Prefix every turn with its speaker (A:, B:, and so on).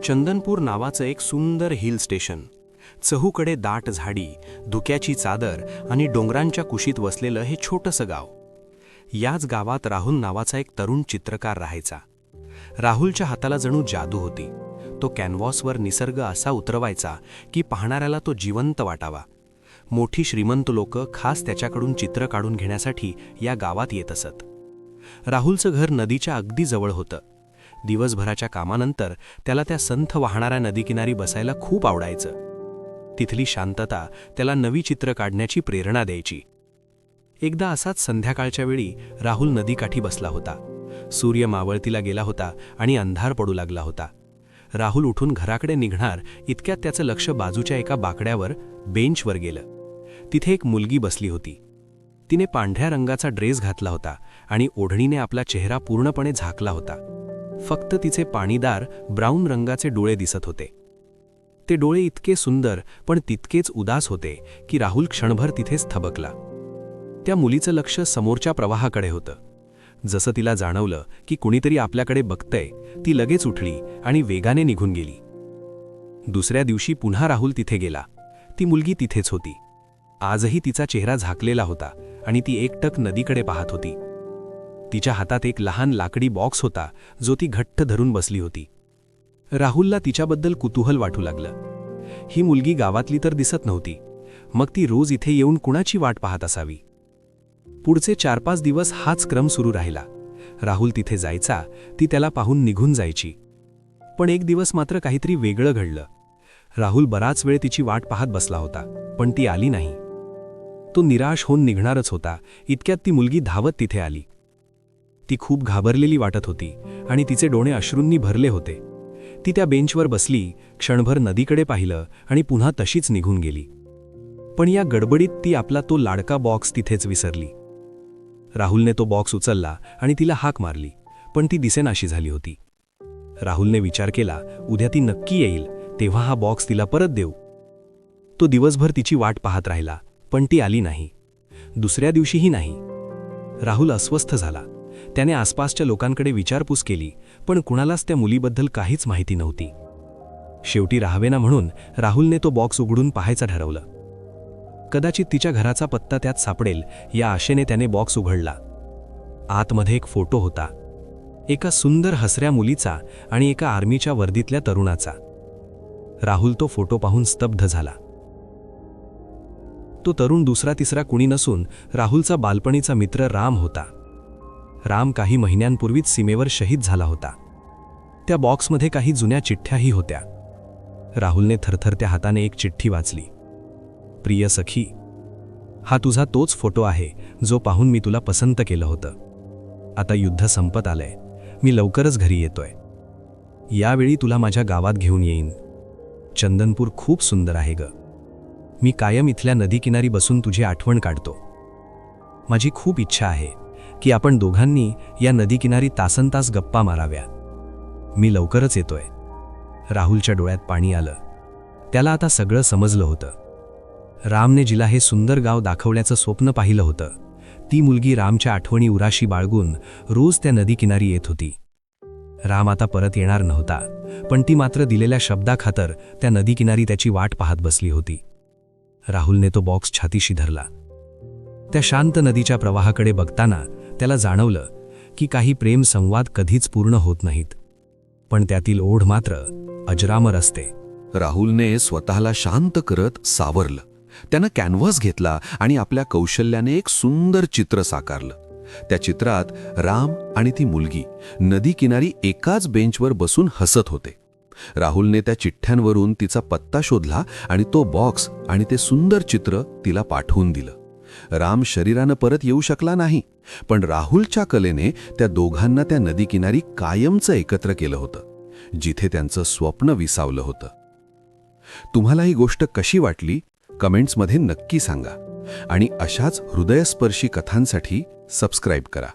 A: चंदनपूर नावाचं एक सुंदर हिल स्टेशन, चहूकडे दाट झाडी, धुक्याची चादर आणि डोंगरांच्या कुशीत वसलेलं हे छोटंसं गाव. याच गावात राहुल नावाचा एक तरुण चित्रकार राहायचा. राहुलच्या हाताला जणू जादू होती. तो कॅनव्हासवर निसर्ग असा उतरवायचा की पाहणाऱ्याला तो जिवंत वाटावा. मोठी श्रीमंत लोक खास त्याच्याकडून चित्र काढून घेण्यासाठी या गावात येत असत. राहुलचं घर नदीच्या अगदी जवळ होतं. दिवसभराच्या कामानंतर त्याला त्या संथ वाहणाऱ्या नदीकिनारी बसायला खूप आवडायचं. तिथली शांतता त्याला नवी चित्र काढण्याची प्रेरणा द्यायची. एकदा असाच संध्याकाळच्या वेळी राहुल नदीकाठी बसला होता. सूर्य मावळतीला गेला होता आणि अंधार पडू लागला होता. राहुल उठून घराकडे निघणार इतक्यात त्याचं लक्ष बाजूच्या एका बाकड्यावर बेंचवर गेलं. तिथे एक मुलगी बसली होती. तिने पांढऱ्या रंगाचा ड्रेस घातला होता आणि ओढणीने आपला चेहरा पूर्णपणे झाकला होता. फक्त तिचे पाणीदार ब्राऊन रंगाचे डोळे दिसत होते. ते डोळे इतके सुंदर पण तितकेच उदास होते की राहुल क्षणभर तिथेच थबकला. त्या मुलीचं लक्ष समोरच्या प्रवाहाकडे होतं. जसं तिला जाणवलं की कुणीतरी आपल्याकडे बघतंय, ती लगेच उठली आणि वेगाने निघून गेली. दुसऱ्या दिवशी पुन्हा राहुल तिथे गेला. ती मुलगी तिथेच होती. आजही तिचा चेहरा झाकलेला होता आणि ती एकटक नदीकडे पाहत होती. तिच्या हातात एक लहान लाकडी बॉक्स होता जो ती घट्ट धरून बसली होती. राहुलला तिच्याबद्दल कुतूहल वाटू लागलं. ही मुलगी गावातली तर दिसत नव्हती. मग ती रोज इथे येऊन कुणाची वाट पाहत असावी? पुढचे 4-5 दिवस हाच क्रम सुरू राहिला. राहुल तिथे जायचा, ती त्याला पाहून निघून जायची. पण एक दिवस मात्र काहीतरी वेगळं घडलं. राहुल बराच वेळ तिची वाट पाहत बसला होता, पण ती आली नाही. तो निराश होऊन निघणारच होता, इतक्यात ती मुलगी धावत तिथे आली. ती खूप घाबरलेली वाटत होती आणि तिचे डोळे अश्रूंनी भरले होते. ती त्या बेंचवर बसली, क्षणभर नदीकडे पाहिलं आणि पुन्हा तशीच निघून गेली. पण या गडबडीत ती आपला तो लाडका बॉक्स तिथेच विसरली. राहुलने तो बॉक्स उचलला आणि तिला हाक मारली, पण ती दिसेनाशी झाली होती. राहुलने विचार केला, उद्या ती नक्की येईल, तेव्हा हा बॉक्स तिला परत देऊ. तो दिवसभर तिची वाट पाहत राहिला, पण ती आली नाही. दुसऱ्या दिवशीही नाही. राहुल अस्वस्थ झाला. त्याने आसपासच्या लोकांकडे विचारपूस केली, पण कुणालाच त्या मुलीबद्दल काहीच माहिती नव्हती. शेवटी राहावेना म्हणून राहुलने तो बॉक्स उघडून पाहायचं ठरवलं. कदाचित तिच्या घराचा पत्ता त्यात सापडेल या आशेने त्याने बॉक्स उघडला. आतमध्ये एक फोटो होता, एका सुंदर हसऱ्या मुलीचा आणि एका आर्मीच्या वर्दीतल्या तरुणाचा. राहुल तो फोटो पाहून स्तब्ध झाला. तो तरुण दुसरा तिसरा कुणी नसून राहुलचा बालपणीचा मित्र राम होता. राम काही महिन्यांपूर्वीच सीमेवर शहीद झाला होता. त्या बॉक्समध्ये काही जुन्या चिठ्ठ्याही होत्या. राहुलने थरथरत्या हाताने एक चिठ्ठी वाचली. प्रिय सखी, हा तुझा तोच फोटो आहे जो पाहून मी तुला पसंत केलं होतं. आता युद्ध संपत आलंय. मी लवकरच घरी येतोय. यावेळी तुला माझ्या गावात घेऊन येईन. चंदनपूर खूप सुंदर आहे ग. मी कायम इथल्या नदीकिनारी बसून तुझी आठवण काढतो. माझी खूप इच्छा आहे की आपण दोघांनी या नदीकिनारी तासनतास गप्पा माराव्या. मी लवकरच येतोय. राहुलच्या डोळ्यात पाणी आलं. त्याला आता सगळं समजलं होतं. रामने जिला हे सुंदर गाव दाखवण्याचं स्वप्न पाहिलं होतं, ती मुलगी रामच्या आठवणी उराशी बाळगून रोज त्या नदीकिनारी येत होती. राम आता परत येणार नव्हता, पण ती मात्र दिलेल्या शब्दाखातर त्या नदीकिनारी त्याची वाट पाहत बसली होती. राहुलने तो बॉक्स छातीशी धरला. त्या शांत नदीच्या प्रवाहाकडे बघताना त्याला जाणवलं की काही प्रेम संवाद कधीच पूर्ण होत नाहीत, पण त्यातील ओढ मात्र अजरामर असते.
B: राहुलने स्वतःला शांत करत सावरलं. त्यानं कॅनव्हास घेतला आणि आपल्या कौशल्याने एक सुंदर चित्र साकारलं. त्या चित्रात राम आणि ती मुलगी नदीकिनारी एकाच बेंचवर बसून हसत होते. राहुलने त्या चिठ्ठ्यांवरून तिचा पत्ता शोधला आणि तो बॉक्स आणि ते सुंदर चित्र तिला पाठवून दिलं. राम शरीरानं परत येऊ शकला नाही, पण राहुलच्या कलेने त्या दोघांना त्या नदीकिनारी कायमचं एकत्र केलं होतं, जिथे त्यांचं स्वप्न विसावलं होतं. तुम्हाला ही गोष्ट कशी वाटली कमेंट्समध्ये नक्की सांगा आणि अशाच हृदयस्पर्शी कथांसाठी सबस्क्राईब करा.